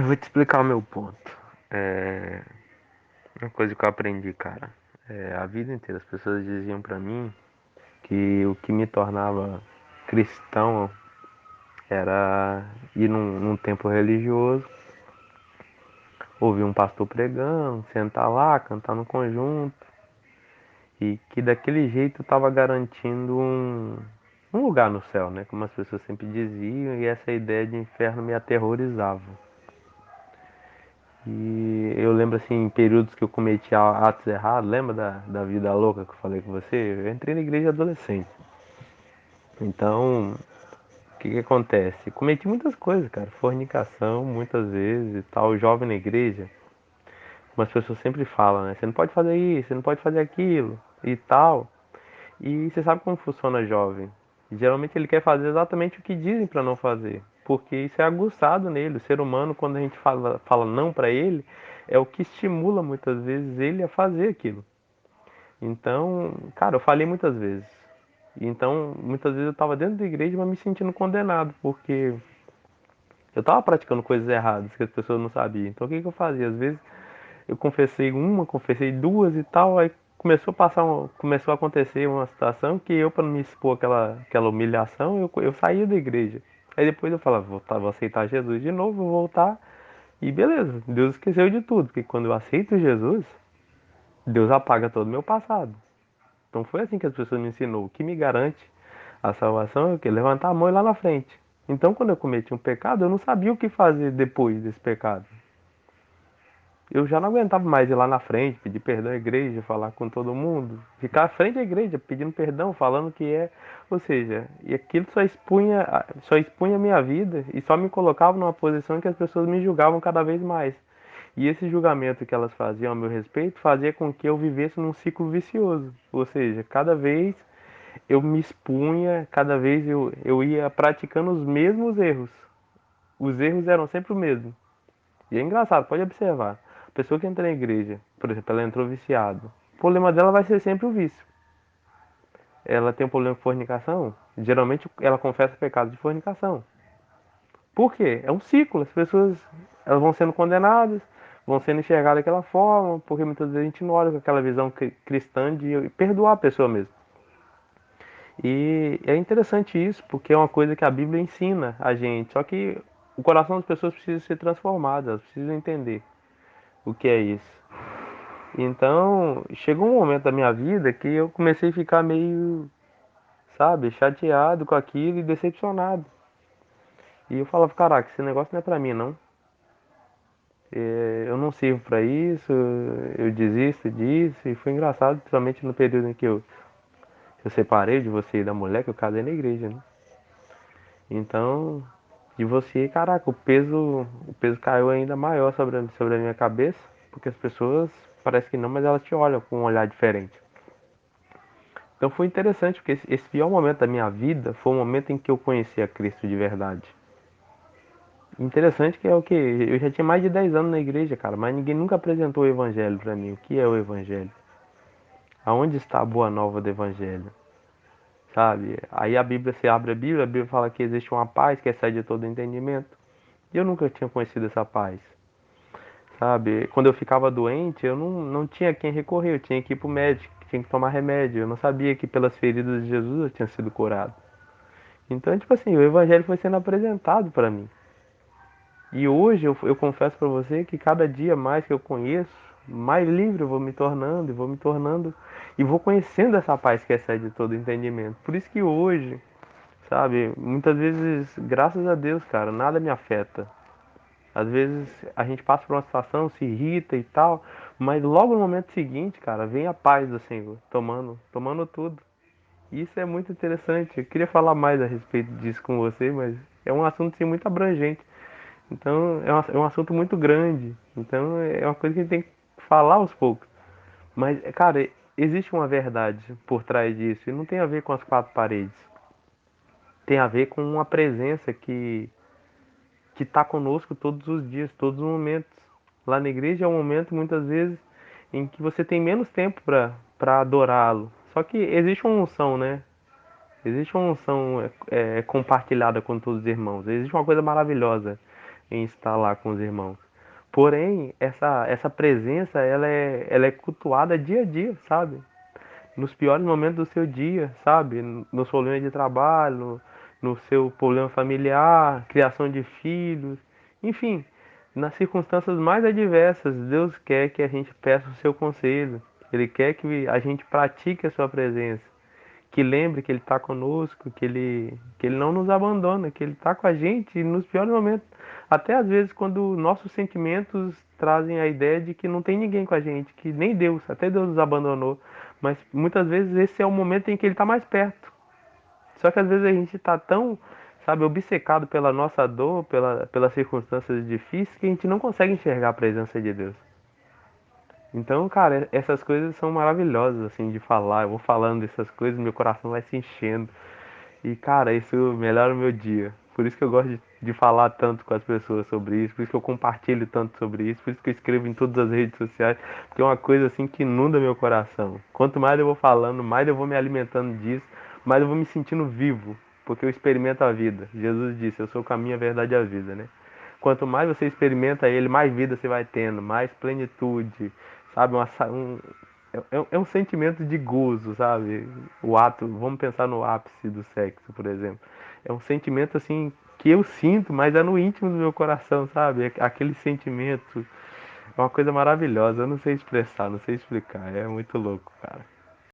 Vou te explicar o meu ponto. É uma coisa que eu aprendi, cara. A vida inteira as pessoas diziam pra mim que o que me tornava cristão era ir num templo religioso, ouvir um pastor pregando, sentar lá, cantar no conjunto, e que daquele jeito eu tava garantindo um lugar no céu, né? Como as pessoas sempre diziam, e essa ideia de inferno me aterrorizava. E eu lembro assim, em períodos que eu cometi atos errados, lembra da vida louca que eu falei com você? Eu entrei na igreja adolescente. Então, o que acontece? Cometi muitas coisas, cara. Fornicação, muitas vezes e tal. Jovem na igreja, como as pessoas sempre falam, né? Você não pode fazer isso, você não pode fazer aquilo e tal. E você sabe como funciona jovem. Geralmente ele quer fazer exatamente o que dizem para não fazer, porque isso é aguçado nele. O ser humano, quando a gente fala não para ele, é o que estimula muitas vezes ele a fazer aquilo. Então, cara, eu falei muitas vezes. Então, muitas vezes eu estava dentro da igreja, mas me sentindo condenado, porque eu estava praticando coisas erradas que as pessoas não sabiam. Então, o que eu fazia? Às vezes eu confessei uma, confessei duas e tal, aí começou a acontecer uma situação que eu, para não me expor aquela humilhação, eu saía da igreja. Aí depois eu falava, vou aceitar Jesus de novo, vou voltar e beleza, Deus esqueceu de tudo, porque quando eu aceito Jesus, Deus apaga todo o meu passado. Então foi assim que as pessoas me ensinou. O que me garante a salvação é o que? Levantar a mão e ir lá na frente. Então quando eu cometi um pecado, eu não sabia o que fazer depois desse pecado. Eu já não aguentava mais ir lá na frente, pedir perdão à igreja, falar com todo mundo, ficar à frente da igreja pedindo perdão, falando que é, ou seja, e aquilo só expunha a minha vida e só me colocava numa posição em que as pessoas me julgavam cada vez mais. E esse julgamento que elas faziam a meu respeito fazia com que eu vivesse num ciclo vicioso, ou seja, cada vez eu me expunha, cada vez eu ia praticando os mesmos erros. Os erros eram sempre o mesmo. E é engraçado, pode observar. A pessoa que entra na igreja, por exemplo, ela entrou viciada. O problema dela vai ser sempre o vício. Ela tem um problema com fornicação, geralmente ela confessa pecado de fornicação. Por quê? É um ciclo. As pessoas elas vão sendo condenadas, vão sendo enxergadas daquela forma, porque muitas vezes a gente não olha com aquela visão cristã de perdoar a pessoa mesmo. E é interessante isso, porque é uma coisa que a Bíblia ensina a gente. Só que o coração das pessoas precisa ser transformado, elas precisam entender o que é isso. Então, chegou um momento da minha vida que eu comecei a ficar meio, sabe, chateado com aquilo e decepcionado. E eu falava, caraca, esse negócio não é pra mim, não. Eu não sirvo pra isso, eu desisto disso. E foi engraçado, principalmente no período em que eu separei de você e da mulher, que eu casei na igreja, né? Então, de você, caraca, o peso caiu ainda maior sobre a minha cabeça, porque as pessoas, parece que não, mas elas te olham com um olhar diferente. Então foi interessante, porque esse pior momento da minha vida foi o momento em que eu conheci a Cristo de verdade. Interessante que é o que? Eu já tinha mais de 10 anos na igreja, cara, mas ninguém nunca apresentou o evangelho pra mim. O que é o evangelho? Aonde está a boa nova do evangelho? Sabe? Aí a Bíblia, você abre a Bíblia fala que existe uma paz que excede todo entendimento. E eu nunca tinha conhecido essa paz. Sabe? Quando eu ficava doente, eu não tinha quem recorrer, eu tinha que ir pro médico, tinha que tomar remédio. Eu não sabia que pelas feridas de Jesus eu tinha sido curado. Então, tipo assim, o evangelho foi sendo apresentado para mim. E hoje eu confesso para você que cada dia mais que eu conheço, mais livre eu vou me tornando, e vou me tornando, e vou conhecendo essa paz que excede todo entendimento. Por isso que hoje, sabe, muitas vezes, graças a Deus, cara, nada me afeta. Às vezes a gente passa por uma situação, se irrita e tal, mas logo no momento seguinte, cara, vem a paz do Senhor, tomando tudo. Isso é muito interessante. Eu queria falar mais a respeito disso com você, mas é um assunto assim, muito abrangente. Então é um assunto muito grande. Então é uma coisa que a gente tem que falar aos poucos. Mas, cara, existe uma verdade por trás disso. E não tem a ver com as quatro paredes. Tem a ver com uma presença que está conosco todos os dias, todos os momentos. Lá na igreja é um momento, muitas vezes, em que você tem menos tempo para adorá-lo. Só que existe uma unção, né? Existe uma unção compartilhada com todos os irmãos. Existe uma coisa maravilhosa. em estar lá com os irmãos. Porém, essa presença, ela é cultuada dia a dia, sabe? Nos piores momentos do seu dia, sabe? Nos problemas de trabalho, no seu problema familiar, criação de filhos, enfim, nas circunstâncias mais adversas, Deus quer que a gente peça o seu conselho. Ele quer que a gente pratique a sua presença, que lembre que Ele está conosco, que ele não nos abandona, que Ele está com a gente nos piores momentos. Até às vezes quando nossos sentimentos trazem a ideia de que não tem ninguém com a gente, que nem Deus, até Deus nos abandonou. Mas muitas vezes esse é o momento em que Ele está mais perto. Só que às vezes a gente está tão, sabe, obcecado pela nossa dor, pelas circunstâncias difíceis, que a gente não consegue enxergar a presença de Deus. Então, cara, essas coisas são maravilhosas, assim, de falar. Eu vou falando dessas coisas, meu coração vai se enchendo. E, cara, isso melhora o meu dia. Por isso que eu gosto de falar tanto com as pessoas sobre isso, por isso que eu compartilho tanto sobre isso, por isso que eu escrevo em todas as redes sociais, porque é uma coisa assim que inunda meu coração. Quanto mais eu vou falando, mais eu vou me alimentando disso, mais eu vou me sentindo vivo, porque eu experimento a vida. Jesus disse: eu sou o caminho, a verdade e a vida, né? Quanto mais você experimenta ele, mais vida você vai tendo, mais plenitude, sabe? É um sentimento de gozo, sabe? O ato, vamos pensar no ápice do sexo, por exemplo. É um sentimento assim que eu sinto, mas é no íntimo do meu coração, sabe? Aquele sentimento é uma coisa maravilhosa. Eu não sei expressar, não sei explicar. É muito louco, cara.